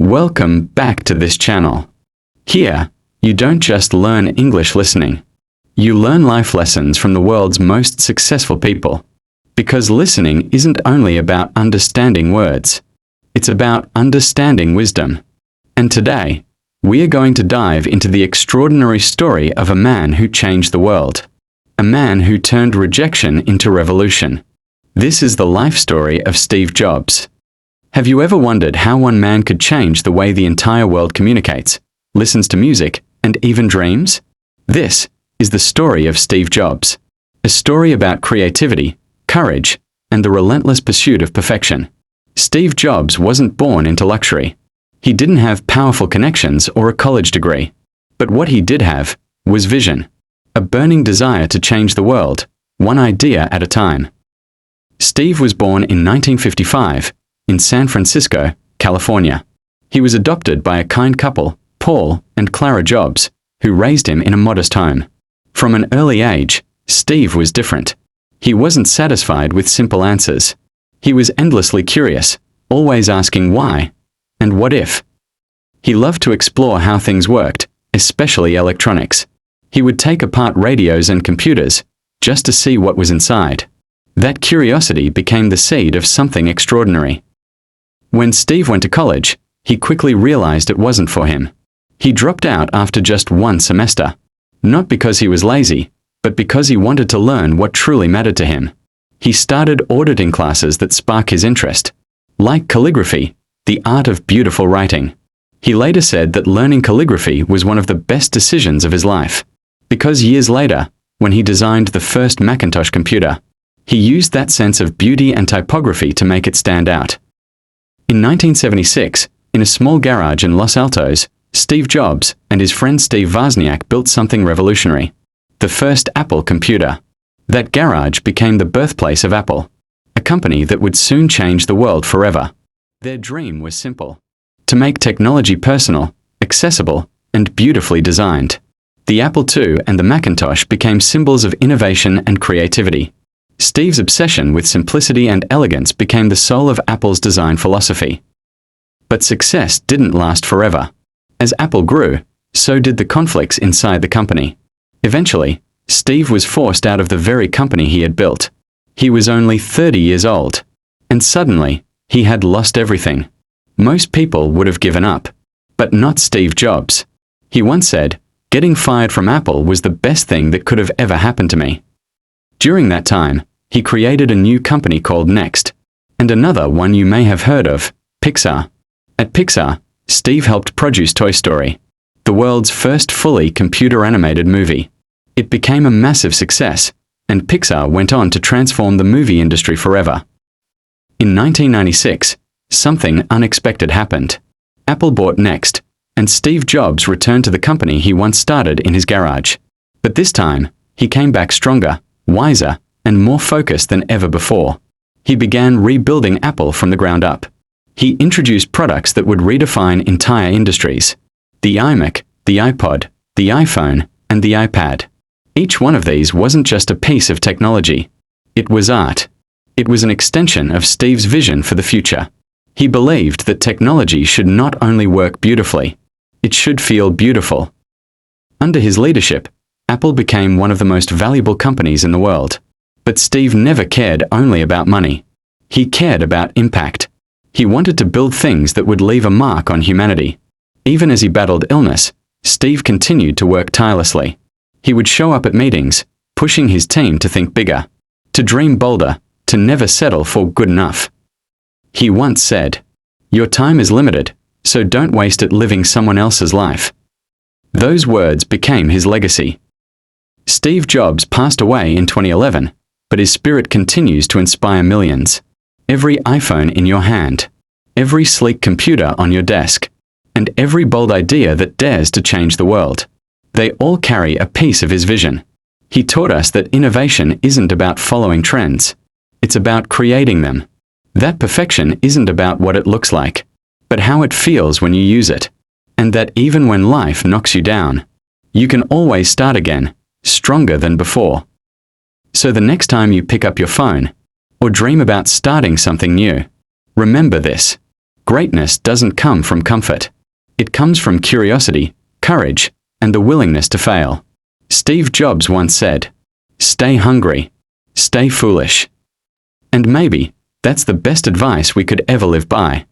Welcome back to this channel. Here, you don't just learn English listening. You learn life lessons from the world's most successful people. Because listening isn't only about understanding words. It's about understanding wisdom. And today, we are going to dive into the extraordinary story of a man who changed the world. A man who turned rejection into revolution. This is the life story of Steve Jobs. Have you ever wondered how one man could change the way the entire world communicates, listens to music, and even dreams? This is the story of Steve Jobs. A story about creativity, courage, and the relentless pursuit of perfection. Steve Jobs wasn't born into luxury. He didn't have powerful connections or a college degree. But what he did have was vision. A burning desire to change the world, one idea at a time. Steve was born in 1955 in San Francisco, California. He was adopted by a kind couple, Paul and Clara Jobs, who raised him in a modest home. From an early age, Steve was different. He wasn't satisfied with simple answers. He was endlessly curious, always asking why and what if. He loved to explore how things worked, especially electronics. He would take apart radios and computers just to see what was inside. That curiosity became the seed of something extraordinary. When Steve went to college, he quickly realized it wasn't for him. He dropped out after just one semester. Not because he was lazy, but because he wanted to learn what truly mattered to him. He started auditing classes that sparked his interest, like calligraphy, the art of beautiful writing. He later said that learning calligraphy was one of the best decisions of his life, because years later, when he designed the first Macintosh computer, he used that sense of beauty and typography to make it stand out. In 1976, in a small garage in Los Altos, Steve Jobs and his friend Steve Wozniak built something revolutionary. The first Apple computer. That garage became the birthplace of Apple, a company that would soon change the world forever. Their dream was simple: to make technology personal, accessible, and beautifully designed. The Apple II and the Macintosh became symbols of innovation and creativity. Steve's obsession with simplicity and elegance became the soul of Apple's design philosophy. But success didn't last forever. As Apple grew, so did the conflicts inside the company. Eventually, Steve was forced out of the very company he had built. He was only 30 years old. And suddenly, he had lost everything. Most people would have given up. But not Steve Jobs. He once said, "Getting fired from Apple was the best thing that could have ever happened to me." During that time, he created a new company called Next, and another one you may have heard of, Pixar. At Pixar, Steve helped produce Toy Story, the world's first fully computer-animated movie. It became a massive success, and Pixar went on to transform the movie industry forever. In 1996, something unexpected happened. Apple bought Next, and Steve Jobs returned to the company he once started in his garage. But this time, he came back stronger, wiser, and more focused than ever before. He began rebuilding Apple from the ground up. He introduced products that would redefine entire industries. The iMac, the iPod, the iPhone, and the iPad. Each one of these wasn't just a piece of technology. It was art. It was an extension of Steve's vision for the future. He believed that technology should not only work beautifully, it should feel beautiful. Under his leadership, Apple became one of the most valuable companies in the world. But Steve never cared only about money. He cared about impact. He wanted to build things that would leave a mark on humanity. Even as he battled illness, Steve continued to work tirelessly. He would show up at meetings, pushing his team to think bigger, to dream bolder, to never settle for good enough. He once said, "Your time is limited, so don't waste it living someone else's life." Those words became his legacy. Steve Jobs passed away in 2011, but his spirit continues to inspire millions. Every iPhone in your hand, every sleek computer on your desk, and every bold idea that dares to change the world. They all carry a piece of his vision. He taught us that innovation isn't about following trends. It's about creating them. That perfection isn't about what it looks like, but how it feels when you use it. And that even when life knocks you down, you can always start again, stronger than before. So the next time you pick up your phone, or dream about starting something new, remember this. Greatness doesn't come from comfort. It comes from curiosity, courage, and the willingness to fail. Steve Jobs once said, "Stay hungry. Stay foolish." And maybe that's the best advice we could ever live by.